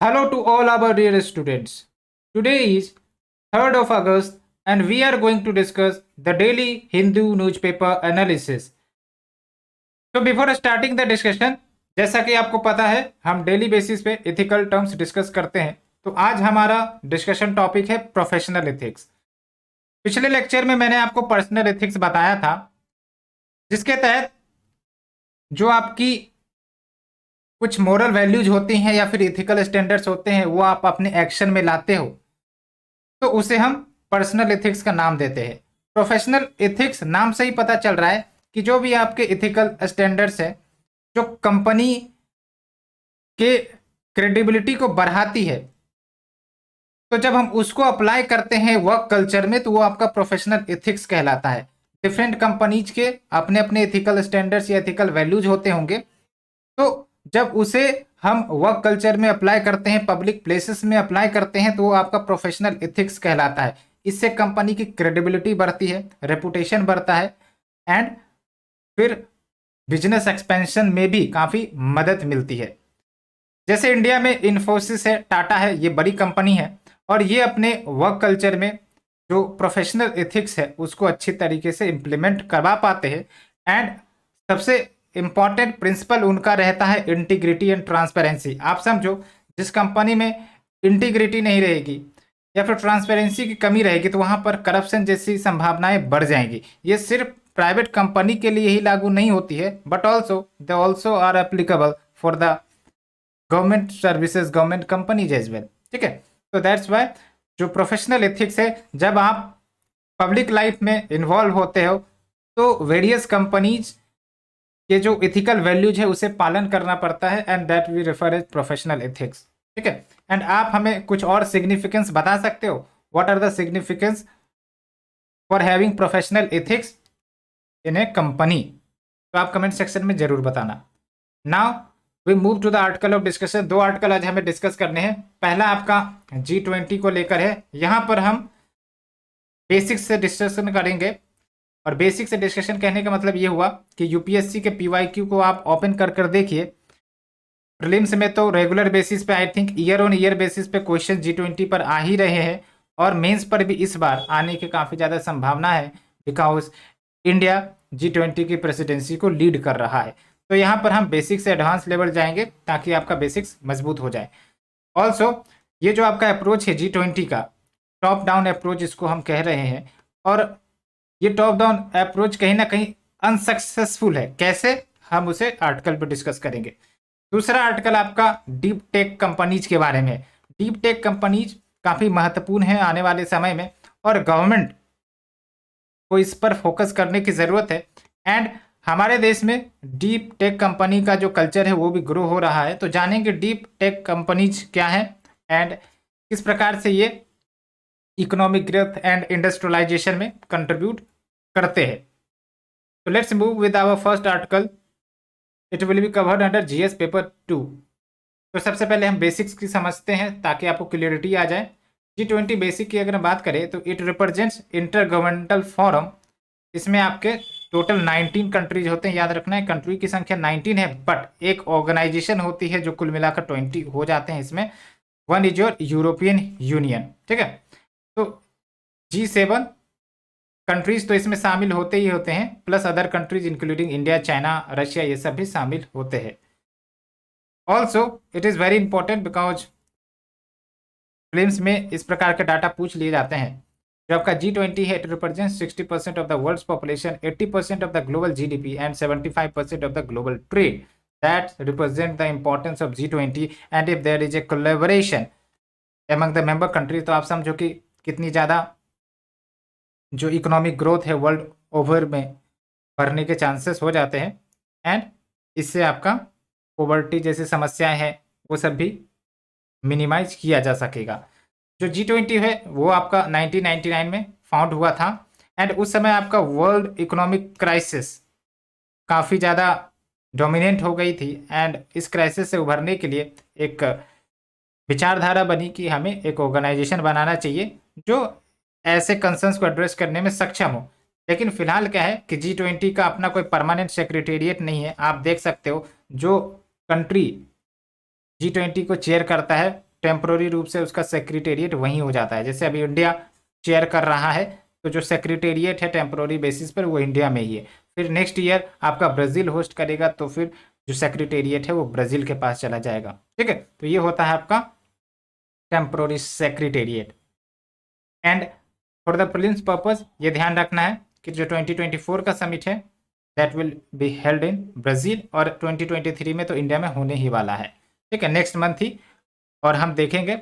Hello to all our dear students. Today is 3rd of August and we are going to discuss the daily Hindu newspaper analysis. So before starting the discussion, जैसा कि आपको पता है हम daily basis पे ethical terms discuss करते हैं। तो आज हमारा डिस्कशन टॉपिक है प्रोफेशनल एथिक्स। पिछले लेक्चर में मैंने आपको पर्सनल एथिक्स बताया था, जिसके तहत जो आपकी कुछ मोरल वैल्यूज होती हैं या फिर इथिकल स्टैंडर्ड्स होते हैं वो आप अपने एक्शन में लाते हो तो उसे हम पर्सनल एथिक्स का नाम देते हैं। प्रोफेशनल एथिक्स नाम से ही पता चल रहा है कि जो भी आपके इथिकल स्टैंडर्ड्स है जो कंपनी के क्रेडिबिलिटी को बढ़ाती है, तो जब हम उसको अप्लाई करते हैं वर्क कल्चर में तो वो आपका प्रोफेशनल एथिक्स कहलाता है। डिफरेंट कंपनीज के अपने अपने एथिकल स्टैंडर्ड्स या एथिकल वैल्यूज होते होंगे, तो जब उसे हम वर्क कल्चर में अप्लाई करते हैं, पब्लिक प्लेसेस में अप्लाई करते हैं, तो वो आपका प्रोफेशनल एथिक्स कहलाता है। इससे कंपनी की क्रेडिबिलिटी बढ़ती है, रेपुटेशन बढ़ता है एंड फिर बिजनेस एक्सपेंशन में भी काफ़ी मदद मिलती है। जैसे इंडिया में इन्फोसिस है, टाटा है, ये बड़ी कंपनी है और ये अपने वर्क कल्चर में जो प्रोफेशनल एथिक्स है उसको अच्छी तरीके से इम्प्लीमेंट करवा पाते हैं। एंड सबसे इंपॉर्टेंट प्रिंसिपल उनका रहता है इंटीग्रिटी एंड ट्रांसपेरेंसी। आप समझो, जिस कंपनी में इंटीग्रिटी नहीं रहेगी या फिर ट्रांसपेरेंसी की कमी रहेगी तो वहाँ पर करप्शन जैसी संभावनाएं बढ़ जाएंगी। ये सिर्फ प्राइवेट कंपनी के लिए ही लागू नहीं होती है, but also are applicable for the government services, government companies as well. ठीक है, तो दैट्स वाई जो प्रोफेशनल एथिक्स है, जब आप पब्लिक लाइफ में इन्वॉल्व होते हो तो वेरियस कंपनीज के जो इथिकल वैल्यूज है उसे पालन करना पड़ता है and that we refer as professional ethics. ठीक है, एंड आप हमें कुछ और सिग्निफिकेंस बता सकते हो, what are the significance for having professional ethics in a company? तो आप कमेंट सेक्शन में जरूर बताना। Now we move to the article of discussion. दो आर्टिकल आज हमें डिस्कस करने हैं। पहला आपका G20 को लेकर है। यहाँ पर हम बेसिक्स से डिस्कशन करेंगे, और बेसिक से डिस्कशन कहने का मतलब ये हुआ कि यूपीएससी के पीवाईक्यू को आप ओपन कर देखिए। प्रीलिम्स में तो रेगुलर बेसिस पे, I think year on year basis पे क्वेश्चन G20 पर आ ही रहे हैं, और मेंस पर भी इस बार आने की काफ़ी ज़्यादा संभावना है, बिकॉज इंडिया G20 की प्रेसिडेंसी को लीड कर रहा है। तो यहाँ पर हम बेसिक से एडवांस लेवल जाएंगे ताकि आपका बेसिक्स मजबूत हो जाए। ऑल्सो ये जो आपका अप्रोच है G20 का, टॉप डाउन अप्रोच इसको हम कह रहे हैं, और ये टॉप डाउन अप्रोच कहीं ना कहीं अनसक्सेसफुल है। कैसे, हम उसे आर्टिकल पर डिस्कस करेंगे। दूसरा आर्टिकल आपका डीप टेक कंपनीज के बारे में। डीप टेक कंपनीज काफ़ी महत्वपूर्ण है आने वाले समय में, और गवर्नमेंट को इस पर फोकस करने की ज़रूरत है। एंड हमारे देश में डीप टेक कंपनी का जो कल्चर है वो भी ग्रो हो रहा है। तो जानेंगे डीप टेक कंपनीज क्या है एंड किस प्रकार से ये इकोनॉमिक ग्रोथ एंड इंडस्ट्रियलाइजेशन में कंट्रीब्यूट करते हैं। तो let's move with our first article. It will be covered under GS paper 2। तो सबसे पहले हम बेसिक्स की समझते हैं ताकि आपको क्लियरिटी आ जाए। G20 बेसिक की अगर हम बात करें तो it represents inter governmental forum. इसमें आपके टोटल 19 कंट्रीज होते हैं। याद रखना है, कंट्री की संख्या 19 है, बट एक ऑर्गेनाइजेशन होती है जो कुल मिलाकर 20 हो जाते हैं। इसमें one is your European union. ठीक है, तो G7 कंट्रीज तो इसमें शामिल होते ही होते हैं, plus other countries including India, China, Russia, ये सब भी शामिल होते हैं। Also it is very important because films में इस प्रकार के डाटा पूछ लिए जाते हैं। जो आपका G20 है, it represent 60% of the world's population, 80% of the global GDP and 75% of the global trade. That represent the importance of G20 and if there is a collaboration among the member country, तो आप समझो कि कितनी ज़्यादा जो economic growth है world over में बढ़ने के चांसेस हो जाते हैं, एंड इससे आपका पॉवर्टी जैसी समस्याएं हैं वो सब भी मिनिमाइज किया जा सकेगा। जो G20 है वो आपका 1999 में फाउंड हुआ था, एंड उस समय आपका वर्ल्ड इकोनॉमिक क्राइसिस काफ़ी ज़्यादा डोमिनेंट हो गई थी, एंड इस क्राइसिस से उभरने के लिए एक विचारधारा बनी कि हमें एक ऑर्गेनाइजेशन बनाना चाहिए जो ऐसे कंसर्न्स को एड्रेस करने में सक्षम हो। लेकिन फिलहाल क्या है कि G20 का अपना कोई परमानेंट सेक्रेटेरिएट नहीं है। आप देख सकते हो जो कंट्री G20 को चेयर करता है टेम्पोररी रूप से उसका सेक्रेटेरिएट वहीं हो जाता है। जैसे अभी इंडिया चेयर कर रहा है तो जो सेक्रेटेरिएट है टेम्पोररी बेसिस पर वो इंडिया में ही है। फिर नेक्स्ट ईयर आपका ब्राज़ील होस्ट करेगा तो फिर जो सेक्रेटेरिएट है वो ब्राज़ील के पास चला जाएगा। ठीक है, तो ये होता है आपका temporary secretariat. And for the prelims purpose ये ध्यान रखना है कि जो 2024 का समिट है that will be held in Brazil, और 2023 में तो इंडिया में होने ही वाला है। ठीक है, नेक्स्ट मंथ ही, और हम देखेंगे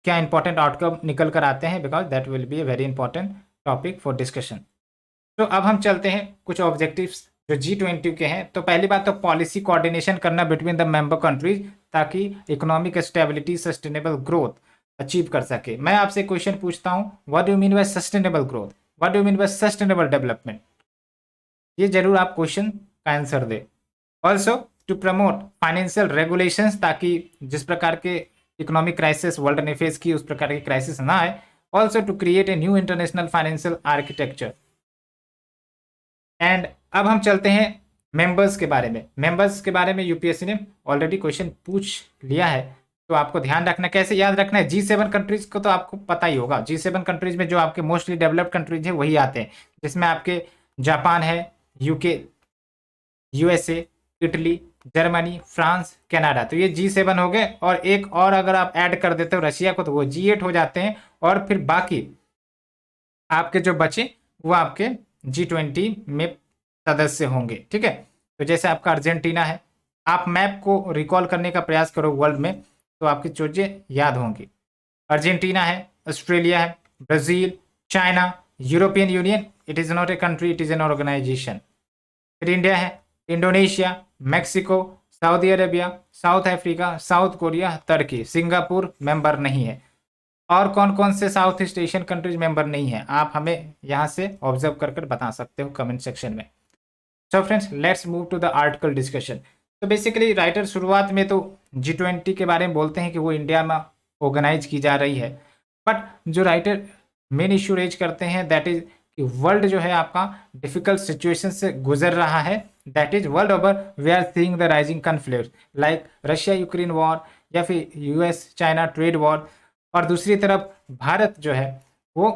क्या इंपॉर्टेंट आउटकम निकल कर आते हैं, because that will be a very important topic for discussion. तो अब हम चलते हैं कुछ ऑब्जेक्टिव्स जो G20 के हैं। तो पहली बात तो पॉलिसी कोऑर्डिनेशन करना बिटवीन द मेंबर कंट्रीज ताकि economic stability sustainable growth achieve कर सके। मैं आपसे क्वेश्चन पूछता हूँ, what do you mean by sustainable growth, what do you mean by sustainable development, ये जरूर आप क्वेश्चन का आंसर दे। Also to promote financial regulations ताकि जिस प्रकार के इकोनॉमिक क्राइसिस वर्ल्ड ने फेस की उस प्रकार की क्राइसिस ना आए। Also to create a new international financial architecture. And अब हम चलते हैं मेंबर्स के बारे में। मेंबर्स के बारे में यूपीएससी ने ऑलरेडी क्वेश्चन पूछ लिया है, तो आपको ध्यान रखना, कैसे याद रखना है। G7 कंट्रीज को तो आपको पता ही होगा। G7 कंट्रीज में जो आपके मोस्टली डेवलप्ड कंट्रीज है वही आते हैं, जिसमें आपके जापान है, UK, USA, Italy, Germany, France, Canada, तो ये G7 हो गए। और एक और अगर आप ऐड कर देते हो रशिया को तो वो G8 हो जाते हैं। और फिर बाकी आपके जो बचे वो आपके G20 में सदस्य होंगे। ठीक है, तो जैसे आपका अर्जेंटीना है, आप मैप को रिकॉल करने का प्रयास करो वर्ल्ड में तो आपकी चीजें याद होंगी। अर्जेंटीना है, ऑस्ट्रेलिया है, Brazil, China, European Union, it is not a country, it is an organization. फिर इंडिया है, Indonesia, Mexico, Saudi Arabia, South Africa, South Korea, तुर्की, सिंगापुर मेंबर नहीं है। और कौन कौन से South East Asian countries member नहीं है, आप हमें यहाँ से ऑब्जर्व कर बता सकते हो कमेंट सेक्शन में। So friends, let's move to the article discussion. तो बेसिकली राइटर शुरुआत में तो G20 के बारे में बोलते हैं कि वो इंडिया में ऑर्गेनाइज की जा रही है, बट जो राइटर मेन इशू रेज करते हैं दैट इज कि वर्ल्ड जो है आपका डिफिकल्ट सिचुएशन से गुजर रहा है। That is world over we are seeing the rising conflict like Russia Ukraine war या फिर यूएस चाइना ट्रेड वॉर। और दूसरी तरफ भारत जो है वो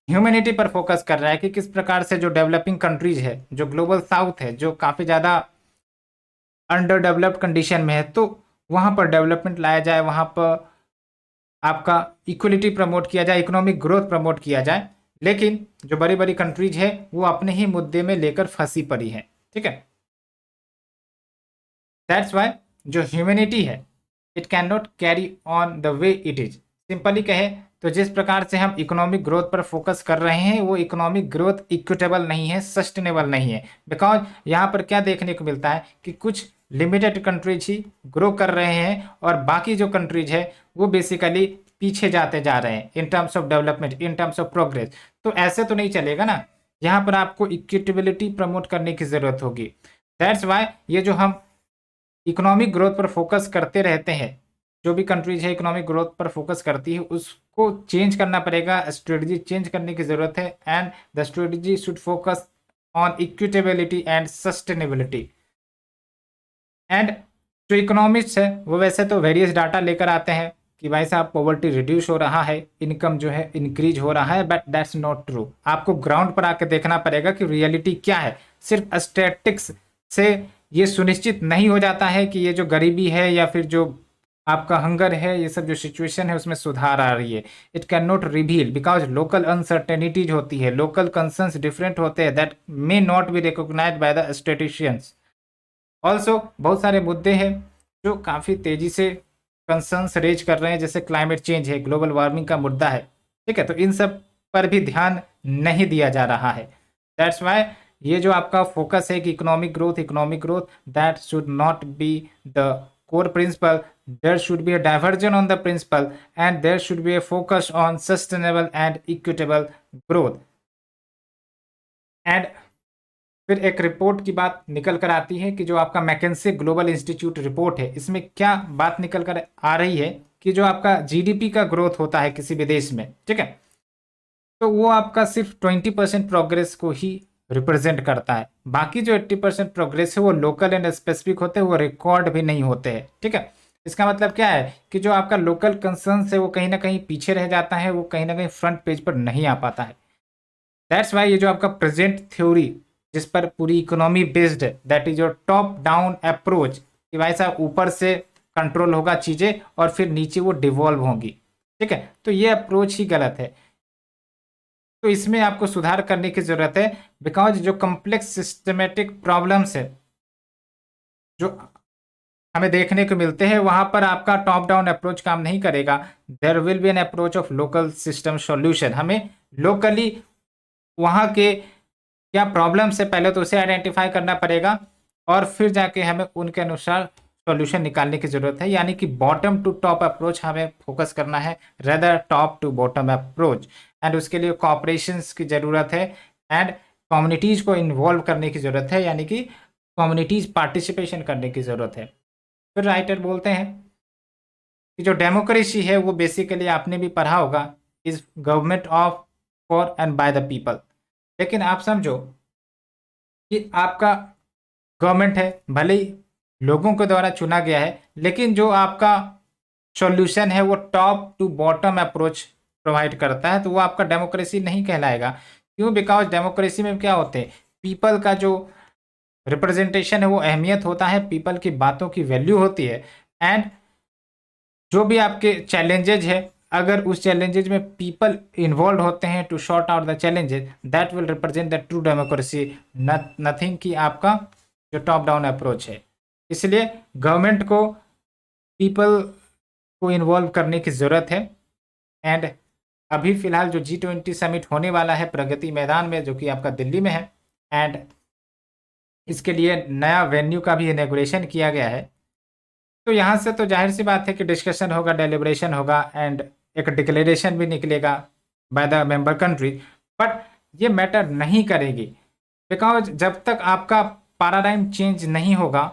ह्यूमैनिटी पर फोकस कर रहा है कि किस प्रकार से जो डेवलपिंग कंट्रीज है, जो ग्लोबल साउथ है, जो काफ़ी ज़्यादा अंडर डेवलप्ड कंडीशन में है, तो वहाँ पर डेवलपमेंट लाया जाए, वहाँ पर आपका इक्वलिटी प्रमोट किया जाए, इकोनॉमिक ग्रोथ प्रमोट किया जाए। लेकिन जो बड़ी बड़ी कंट्रीज है वो अपने ही मुद्दे में लेकर फंसी पड़ी है। ठीक है, दैट्स वाई जो ह्यूमैनिटी है it can not carry on the way it is. Simply कहे तो जिस प्रकार से हम इकोनॉमिक ग्रोथ पर फोकस कर रहे हैं वो इकोनॉमिक ग्रोथ इक्विटेबल नहीं है, सस्टेनेबल नहीं है। बिकॉज यहाँ पर क्या देखने को मिलता है कि कुछ लिमिटेड कंट्रीज ही ग्रो कर रहे हैं और बाकी जो कंट्रीज है वो बेसिकली पीछे जाते जा रहे हैं in terms of development, in terms of progress. तो ऐसे तो नहीं चलेगा ना, यहाँ पर आपको इक्विटेबिलिटी प्रमोट करने की ज़रूरत होगी। दैट्स वाई ये जो हम इकोनॉमिक ग्रोथ पर फोकस करते रहते हैं, जो भी कंट्रीज है इकोनॉमिक ग्रोथ पर फोकस करती है उसको चेंज करना पड़ेगा, स्ट्रेटजी चेंज करने की ज़रूरत है। And the strategy should focus on equitability and sustainability. And जो इकोनॉमिक्स है वो वैसे तो वेरियस डाटा लेकर आते हैं कि भाई साहब पॉवर्टी रिड्यूस हो रहा है, इनकम जो है इंक्रीज हो रहा है, बट दैट्स नॉट ट्रू। आपको ग्राउंड पर आके देखना पड़ेगा कि रियलिटी क्या है। सिर्फ स्टैटिस्टिक्स से ये सुनिश्चित नहीं हो जाता है कि ये जो गरीबी है या फिर जो आपका हंगर है, ये सब जो सिचुएशन है उसमें सुधार आ रही है। It can not reveal because local uncertainties होती है, लोकल कंसर्न्स डिफरेंट होते हैं that may not be recognised by the statisticians. Also बहुत सारे मुद्दे हैं जो काफ़ी तेज़ी से कंसर्न्स रेज कर रहे हैं, जैसे क्लाइमेट चेंज है, ग्लोबल वार्मिंग का मुद्दा है। ठीक है, तो इन सब पर भी ध्यान नहीं दिया जा रहा है। दैट्स वाई ये जो आपका फोकस है कि economic growth that should not be the core principle. There should be a diversion on the principle and there should be a focus on sustainable and equitable growth. And फिर एक report की बात निकल कर आती है कि जो आपका मैकेंसी ग्लोबल इंस्टीट्यूट रिपोर्ट है, इसमें क्या बात निकल कर आ रही है कि जो आपका जीडीपी का ग्रोथ होता है किसी भी देश में, ठीक है, तो वो आपका सिर्फ 20% प्रोग्रेस को ही रिप्रेजेंट करता है। बाकी जो 80% प्रोग्रेस है वो लोकल एंड स्पेसिफिक होते हैं, वो रिकॉर्ड भी नहीं होते हैं। ठीक है, इसका मतलब क्या है कि जो आपका लोकल कंसर्न है वो कहीं ना कहीं पीछे रह जाता है, वो कहीं ना कहीं फ्रंट पेज पर नहीं आ पाता है। दैट्स वाई ये जो आपका प्रेजेंट थ्योरी जिस पर पूरी इकोनॉमी बेस्ड है, that is your top down approach, कि भाई साहब ऊपर से कंट्रोल होगा चीजें और फिर नीचे वो डिवॉल्व होंगी। ठीक है, तो ये अप्रोच ही गलत है। तो इसमें आपको सुधार करने की जरूरत है, बिकॉज जो कॉम्प्लेक्स सिस्टमेटिक प्रॉब्लम्स है जो हमें देखने को मिलते हैं वहां पर आपका टॉप डाउन अप्रोच काम नहीं करेगा। There will be an approach of local system solution. हमें लोकली वहां के क्या प्रॉब्लम्स है पहले तो उसे आइडेंटिफाई करना पड़ेगा और फिर जाके हमें उनके अनुसार सॉल्यूशन निकालने की जरूरत है। यानी कि बॉटम टू टॉप अप्रोच हमें फोकस करना है, rather top to bottom approach. And उसके लिए कॉपरेशंस की जरूरत है एंड कम्युनिटीज को इन्वॉल्व करने की जरूरत है, यानी कि कम्युनिटीज पार्टिसिपेशन करने की जरूरत है। फिर राइटर बोलते हैं कि जो डेमोक्रेसी है वो बेसिकली आपने भी पढ़ा होगा, is government of for and by the people. लेकिन आप समझो कि आपका गवर्नमेंट है, भले ही लोगों के द्वारा चुना गया है, लेकिन जो आपका सॉल्यूशन है वो top to bottom approach provide करता है, तो वो आपका डेमोक्रेसी नहीं कहलाएगा। क्यों? बिकॉज डेमोक्रेसी में क्या होते हैं, पीपल का जो रिप्रेजेंटेशन है वो अहमियत होता है, पीपल की बातों की वैल्यू होती है। एंड जो भी आपके चैलेंजेज है, अगर उस चैलेंजेज में पीपल इन्वॉल्व होते हैं to sort out the challenges, that will represent the true democracy, nothing कि आपका जो टॉप डाउन अप्रोच है। इसलिए गवर्नमेंट को पीपल को इन्वॉल्व करने की ज़रूरत है। एंड अभी फिलहाल जो G20 समिट होने वाला है प्रगति मैदान में, जो कि आपका दिल्ली में है, एंड इसके लिए नया वेन्यू का भी इनॉग्रेशन किया गया है। तो यहाँ से तो जाहिर सी बात है कि डिस्कशन होगा, डेलिब्रेशन होगा एंड एक डिक्लेरेशन भी निकलेगा by the member country. But ये मैटर नहीं करेगी, बिकॉज जब तक आपका पैराडाइम चेंज नहीं होगा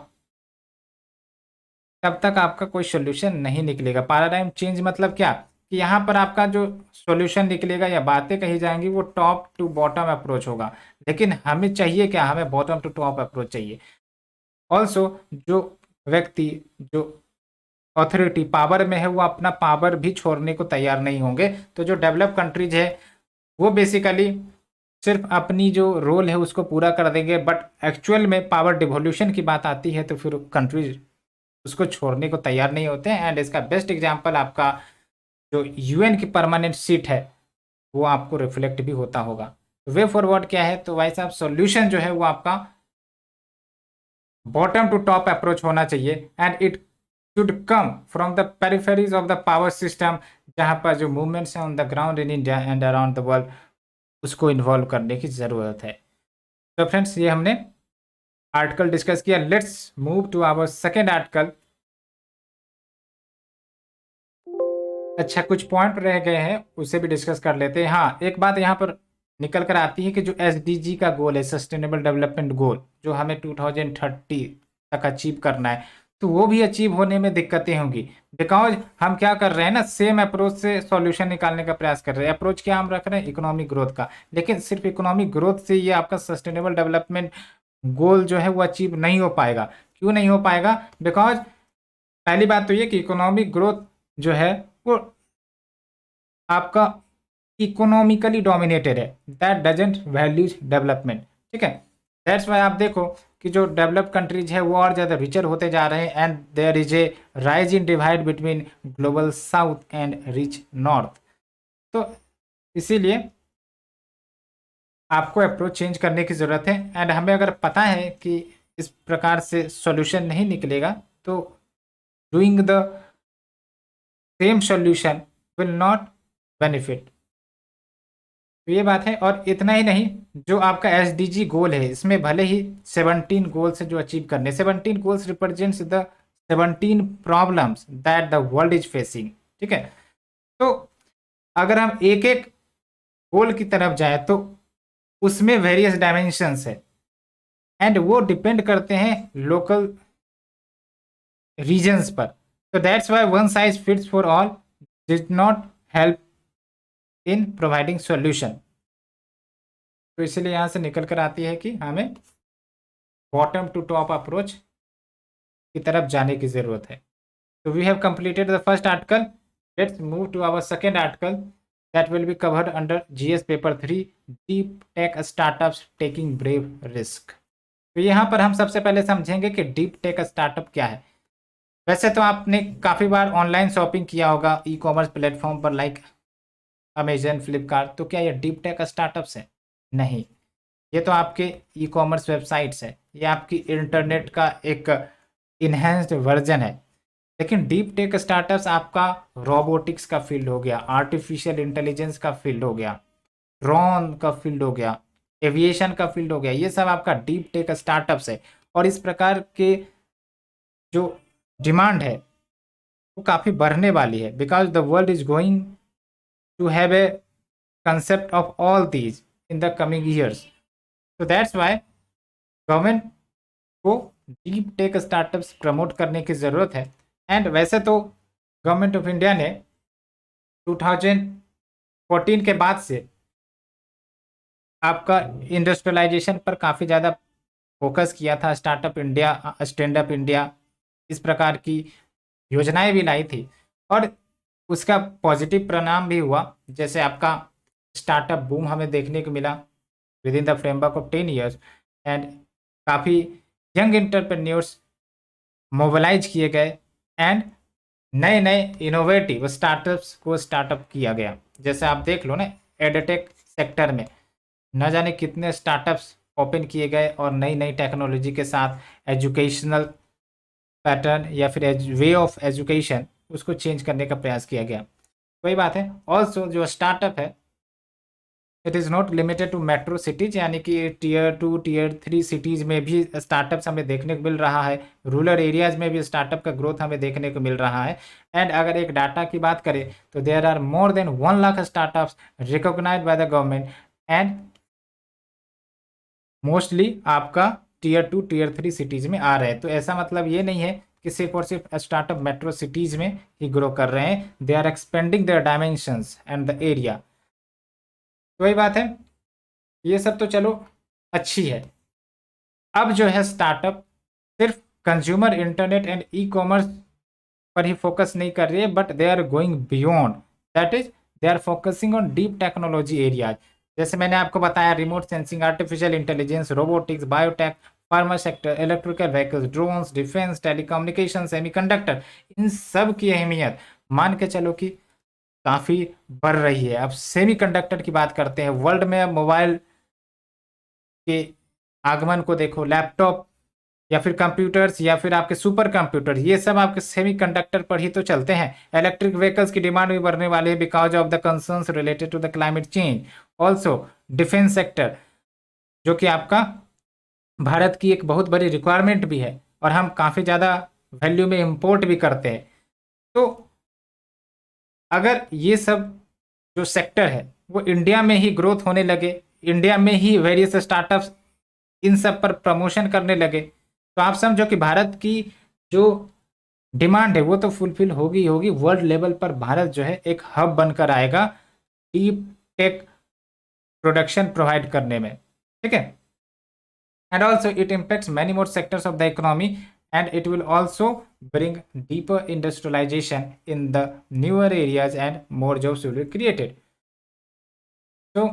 तब तक आपका कोई सोल्यूशन नहीं निकलेगा। पैराडाइम चेंज मतलब क्या, कि यहाँ पर आपका जो सॉल्यूशन निकलेगा या बातें कही जाएंगी वो टॉप टू बॉटम अप्रोच होगा। लेकिन हमें चाहिए क्या, हमें बॉटम टू टॉप अप्रोच चाहिए। ऑल्सो जो व्यक्ति जो अथॉरिटी पावर में है वो अपना पावर भी छोड़ने को तैयार नहीं होंगे। तो जो डेवलप कंट्रीज है वो बेसिकली सिर्फ अपनी जो रोल है उसको पूरा कर देंगे, बट एक्चुअल में पावर डिवोल्यूशन की बात आती है तो फिर कंट्रीज उसको छोड़ने को तैयार नहीं होते हैं। एंड इसका बेस्ट एग्जांपल आपका जो यूएन की परमानेंट सीट है वो आपको रिफ्लेक्ट भी होता होगा। वे फॉरवर्ड क्या है, तो भाई साहब सॉल्यूशन जो है वो आपका बॉटम टू टॉप अप्रोच होना चाहिए and it should come from the peripheries of the power system, जहां पर जो मूवमेंट्स हैं on the ground in India and around the world उसको इन्वॉल्व करने की ज़रूरत है। तो फ्रेंड्स ये हमने आर्टिकल डिस्कस किया। Let's move to our second article. अच्छा, कुछ पॉइंट रह गए हैं उसे भी डिस्कस कर लेते हैं। हाँ, एक बात यहाँ पर निकल कर आती है कि जो SDG का गोल है, सस्टेनेबल डेवलपमेंट गोल, जो हमें 2030 तक अचीव करना है, तो वो भी अचीव होने में दिक्कतें होंगी। बिकॉज हम क्या कर रहे हैं ना, सेम अप्रोच से सॉल्यूशन निकालने का प्रयास कर रहे हैं। अप्रोच क्या हम रख रहे हैं, इकोनॉमिक ग्रोथ का। लेकिन सिर्फ इकोनॉमिक ग्रोथ से ये आपका सस्टेनेबल डेवलपमेंट गोल जो है वो अचीव नहीं हो पाएगा। क्यों नहीं हो पाएगा? बिकॉज पहली बात तो ये कि इकोनॉमिक ग्रोथ जो है वो आपका इकोनॉमिकली डोमिनेटेड है, दैट डजेंट वैल्यूज डेवलपमेंट। ठीक है, दैट्स वाई आप देखो कि जो डेवलप कंट्रीज है वो और ज़्यादा रिचर होते जा रहे हैं and there is a rise in divide between global south and rich north. तो इसीलिए आपको अप्रोच चेंज करने की ज़रूरत है। एंड हमें अगर पता है कि इस प्रकार से सॉल्यूशन नहीं निकलेगा तो doing the same solution will not benefit. तो ये बात है। और इतना ही नहीं, जो आपका SDG गोल है इसमें भले ही 17 गोल्स है जो अचीव करने, 17 goals represents the 17 problems that the world is facing. ठीक है, तो अगर हम एक एक गोल की तरफ जाए तो उसमें वेरियस डायमेंशंस है एंड वो डिपेंड करते हैं लोकल रीजन्स पर। तो that's Y one size fits for all did not help in providing solution. तो इसलिए यहाँ से निकल कर आती है कि हमें बॉटम टू टॉप अप्रोच की तरफ जाने की ज़रूरत है। So we have completed the first article. Let's move to our second article that will be covered under GS paper 3, deep tech startups taking brave risk. तो यहाँ पर हम सबसे पहले समझेंगे कि डीप टेक स्टार्टअप क्या है। वैसे तो आपने काफ़ी बार ऑनलाइन शॉपिंग किया होगा ई कॉमर्स प्लेटफॉर्म पर, लाइक अमेजन, फ्लिपकार्ट। तो क्या ये डीप टेक स्टार्टअप्स है? नहीं, ये तो आपके ई कॉमर्स वेबसाइट्स है, ये आपकी इंटरनेट का एक इन्हेंस्ड वर्जन है। लेकिन डीप टेक स्टार्टअप्स आपका रोबोटिक्स का फील्ड हो गया, आर्टिफिशियल इंटेलिजेंस का फील्ड हो गया, ड्रोन का फील्ड हो गया, एविएशन का फील्ड हो गया, ये सब आपका डीप टेक स्टार्टअप्स है। और इस प्रकार के जो डिमांड है वो काफ़ी बढ़ने वाली है, because the world is going to have a concept of all these in the coming years. तो दैट्स वाई गवर्नमेंट को डीप टेक स्टार्टअप्स प्रमोट करने की ज़रूरत है। एंड वैसे तो गवर्नमेंट ऑफ इंडिया ने 2014 के बाद से आपका इंडस्ट्रियलाइजेशन पर काफ़ी ज़्यादा फोकस किया था। Startup India, stand up India, इस प्रकार की योजनाएं भी लाई थी और उसका पॉजिटिव परिणाम भी हुआ। जैसे आपका स्टार्टअप बूम हमें देखने को मिला with in the framework of 10 years, and काफ़ी यंग एंटरप्रेन्योर्स मोबिलाइज किए गए एंड नए नए इनोवेटिव स्टार्टअप्स को स्टार्टअप किया गया। जैसे आप देख लो ना, एडटेक सेक्टर में न जाने कितने स्टार्टअप्स ओपन किए गए और नई नई टेक्नोलॉजी के साथ एजुकेशनल पैटर्न या फिर वे ऑफ एजुकेशन उसको चेंज करने का प्रयास किया गया। वही बात है। ऑल्सो जो स्टार्टअप है it is not limited to metro cities, यानी कि टीयर 2 टीयर 3 सिटीज़ में भी स्टार्टअप्स हमें देखने को मिल रहा है। रूरल एरियाज़ में भी स्टार्टअप का ग्रोथ हमें देखने को मिल रहा है। एंड अगर एक डाटा की बात करें तो there are more than 1 lakh startups recognised by the government and mostly आपका टीयर 2 टीयर 3 सिटीज़ में आ रहे हैं। तो ऐसा मतलब ये नहीं है कि सिर्फ और सिर्फ स्टार्टअप मेट्रो सिटीज़ में ही ग्रो कर रहे हैं, they are expanding their dimensions and the area. तो वही बात है, ये सब तो चलो अच्छी है। अब जो है स्टार्टअप सिर्फ consumer internet and e commerce पर ही फोकस नहीं कर रही है, but they are going beyond, that is they are focusing on deep technology areas. जैसे मैंने आपको बताया, remote sensing, artificial intelligence, robotics, biotech, pharma sector, electrical vehicles, drones, defence, telecommunication, semiconductor, इन सब की अहमियत मान के चलो कि काफ़ी बढ़ रही है। अब सेमीकंडक्टर की बात करते हैं, वर्ल्ड में अब मोबाइल के आगमन को देखो, लैपटॉप या फिर कंप्यूटर्स या फिर आपके सुपर कंप्यूटर, ये सब आपके सेमीकंडक्टर पर ही तो चलते हैं। इलेक्ट्रिक व्हीकल्स की डिमांड भी बढ़ने वाली है because of the concerns related to the climate change. Also defence sector, जो कि आपका भारत की एक बहुत बड़ी रिक्वायरमेंट भी है और हम काफ़ी ज़्यादा वैल्यू में इंपोर्ट भी करते हैं। तो अगर ये सब जो सेक्टर है वो इंडिया में ही ग्रोथ होने लगे, इंडिया में ही वेरियस स्टार्टअप्स इन सब पर प्रमोशन करने लगे, तो आप समझो कि भारत की जो डिमांड है वो तो फुलफिल होगी ही होगी। वर्ल्ड लेवल पर भारत जो है एक हब बनकर आएगा डीप टेक प्रोडक्शन प्रोवाइड करने में, ठीक है। And also it impacts many more sectors of the economy and it will also bring deeper industrialization in the newer areas and more jobs will be created. So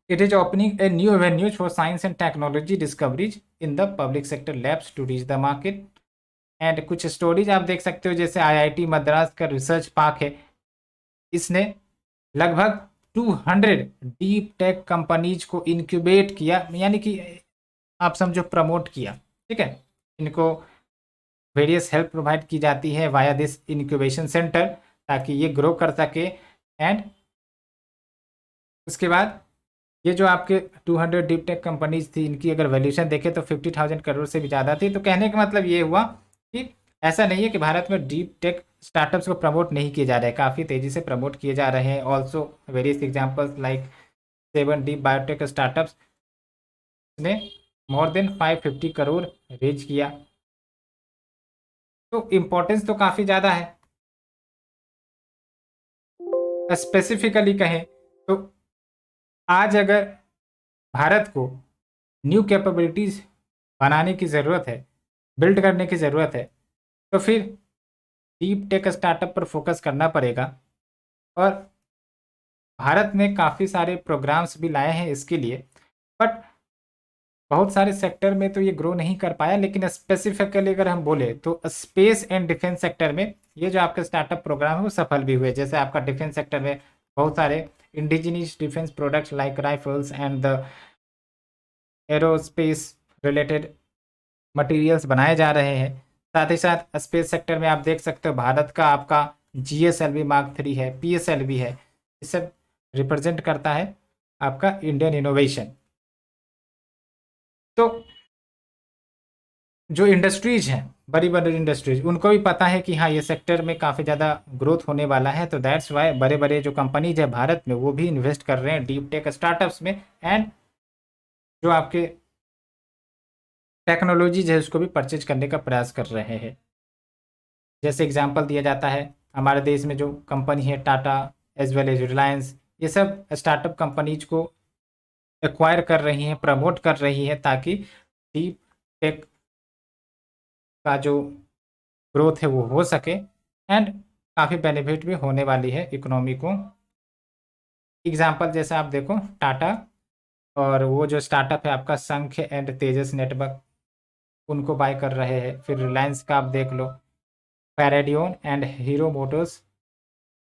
it is opening a new avenues for science and technology discoveries in the public sector labs to reach the market. And कुछ stories आप देख सकते हो, जैसे IIT Madras का research park है, इसने लगभग 200 डीप टेक कंपनीज को इनक्यूबेट किया, यानी कि आप समझो प्रमोट किया, ठीक है। इनको वेरियस हेल्प प्रोवाइड की जाती है वाया दिस इनक्यूबेशन सेंटर ताकि ये ग्रो कर सके। एंड उसके बाद ये जो आपके 200 डीप टेक कंपनीज थी, इनकी अगर वैल्यूशन देखें तो 50,000 करोड़ से भी ज़्यादा थी। तो कहने का मतलब ये हुआ कि ऐसा नहीं है कि भारत में डीप टेक स्टार्टअप्स को प्रमोट नहीं किए जा रहे हैं, काफ़ी तेज़ी से प्रमोट किए जा रहे हैं। Also various examples like 7 deep biotech startups ने मोर देन 550 करोड़ रेज किया। तो इम्पोर्टेंस तो काफ़ी ज़्यादा है। स्पेसिफिकली कहें तो आज अगर भारत को न्यू कैपेबिलिटीज़ बनाने की ज़रूरत है, बिल्ड करने की ज़रूरत है, तो फिर डीप टेक स्टार्टअप पर फोकस करना पड़ेगा। और भारत ने काफ़ी सारे प्रोग्राम्स भी लाए हैं इसके लिए, बट बहुत सारे सेक्टर में तो ये ग्रो नहीं कर पाया। लेकिन स्पेसिफिकली अगर हम बोले तो स्पेस एंड डिफेंस सेक्टर में ये जो आपके स्टार्टअप प्रोग्राम है वो सफल भी हुए। जैसे आपका डिफेंस सेक्टर में बहुत सारे indigenous defence products like rifles and the aerospace related materials बनाए जा रहे हैं। साथ ही साथ स्पेस सेक्टर में आप देख सकते हो भारत का आपका GSLV Mark 3 है, PSLV है, ये सब रिप्रेजेंट करता है आपका इंडियन इनोवेशन। तो जो इंडस्ट्रीज हैं, बड़ी बड़ी इंडस्ट्रीज, उनको भी पता है कि हाँ ये सेक्टर में काफ़ी ज़्यादा ग्रोथ होने वाला है। तो दैट्स वाई बड़े बड़े जो कंपनीज है भारत में वो भी इन्वेस्ट कर रहे हैं डीप टेक स्टार्टअप्स में, एंड जो आपके टेक्नोलॉजीज है उसको भी परचेज करने का प्रयास कर रहे हैं। जैसे एग्जांपल दिया जाता है हमारे देश में जो कंपनी है Tata as well as Reliance, ये सब स्टार्टअप कंपनीज को एक्वायर कर रही हैं, प्रमोट कर रही है, ताकि डीप टेक का जो ग्रोथ है वो हो सके एंड काफ़ी बेनिफिट भी होने वाली है इकोनॉमी को। एग्जांपल जैसे आप देखो टाटा और वो जो स्टार्टअप है आपका संख्य एंड तेजस नेटवर्क, उनको बाय कर रहे हैं। फिर रिलायंस का आप देख लो, पैराडियन एंड हीरो मोटर्स,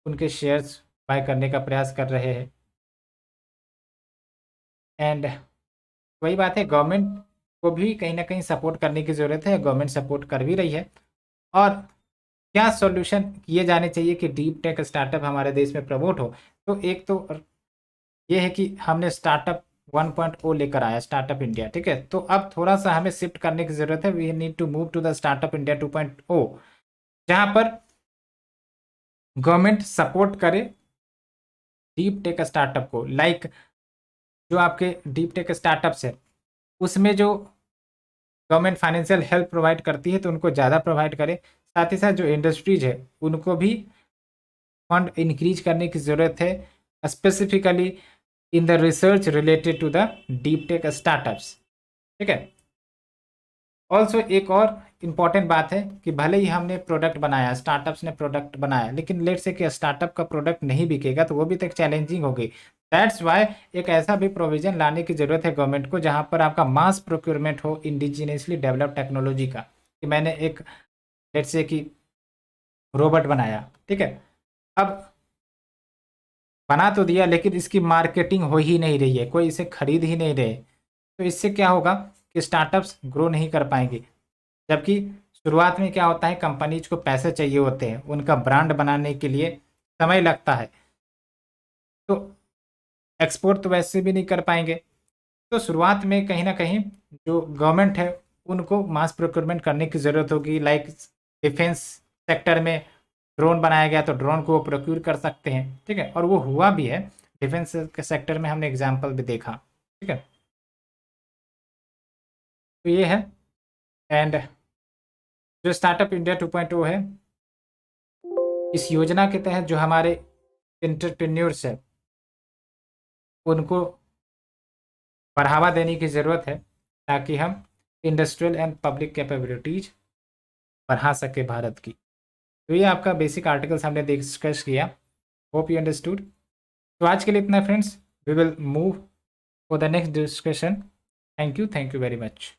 उनके शेयर्स बाय करने का प्रयास कर रहे हैं। एंड वही बात है, गवर्नमेंट को भी कहीं ना कहीं सपोर्ट करने की ज़रूरत है, गवर्नमेंट सपोर्ट कर भी रही है। और क्या सॉल्यूशन किए जाने चाहिए कि डीप टेक स्टार्टअप हमारे देश में प्रमोट हो। तो एक तो ये है कि हमने स्टार्टअप 1.0 लेकर आया स्टार्टअप इंडिया, ठीक है। तो अब थोड़ा सा हमें शिफ्ट करने की ज़रूरत है, we need to move to the startup India 2.0, जहाँ पर गवर्नमेंट सपोर्ट करे डीप टेक स्टार्टअप को। लाइक जो आपके डीप टेक स्टार्टअप्स है उसमें जो गवर्नमेंट फाइनेंशियल हेल्प प्रोवाइड करती है तो उनको ज़्यादा प्रोवाइड करे। साथ ही साथ जो इंडस्ट्रीज है उनको भी फंड इंक्रीज करने की ज़रूरत है, specifically in the research related to the deep tech startups, ठीक है। ऑल्सो एक और इम्पॉर्टेंट बात है कि भले ही हमने प्रोडक्ट बनाया, स्टार्टअप्स ने प्रोडक्ट बनाया, लेकिन लेट से कि स्टार्टअप का प्रोडक्ट नहीं बिकेगा तो वो भी तो एक चैलेंजिंग होगी। दैट्स वाई एक ऐसा भी प्रोविजन लाने की ज़रूरत है गवर्नमेंट को जहाँ पर आपका मास प्रोक्योरमेंट हो इंडिजिनियसली डेवलप टेक्नोलॉजी का। कि मैंने एक लेट से कि रोबोट बनाया, ठीक है, अब बना तो दिया लेकिन इसकी मार्केटिंग हो ही नहीं रही है, कोई इसे खरीद ही नहीं रहे। तो इससे क्या होगा कि स्टार्टअप्स ग्रो नहीं कर पाएंगे। जबकि शुरुआत में क्या होता है, कंपनीज को पैसे चाहिए होते हैं, उनका ब्रांड बनाने के लिए समय लगता है, तो एक्सपोर्ट तो वैसे भी नहीं कर पाएंगे। तो शुरुआत में कहीं ना कहीं जो गवर्नमेंट है उनको मास प्रोक्योरमेंट करने की ज़रूरत होगी। लाइक डिफेंस सेक्टर में ड्रोन बनाया गया तो ड्रोन को वो प्रोक्यूर कर सकते हैं, ठीक है, और वो हुआ भी है। डिफेंस के सेक्टर में हमने एग्जाम्पल भी देखा, ठीक है। तो ये है। एंड जो स्टार्टअप इंडिया 2.0 है, इस योजना के तहत जो हमारे एंटरप्रेन्योर्स है उनको बढ़ावा देने की ज़रूरत है, ताकि हम इंडस्ट्रियल एंड पब्लिक कैपेबिलिटीज बढ़ा सके भारत की। तो ये आपका बेसिक आर्टिकल्स हमने डिस्कस किया, होप यू अंडरस्टूड। तो आज के लिए इतना friends, we will move for the next discussion. Thank you very much.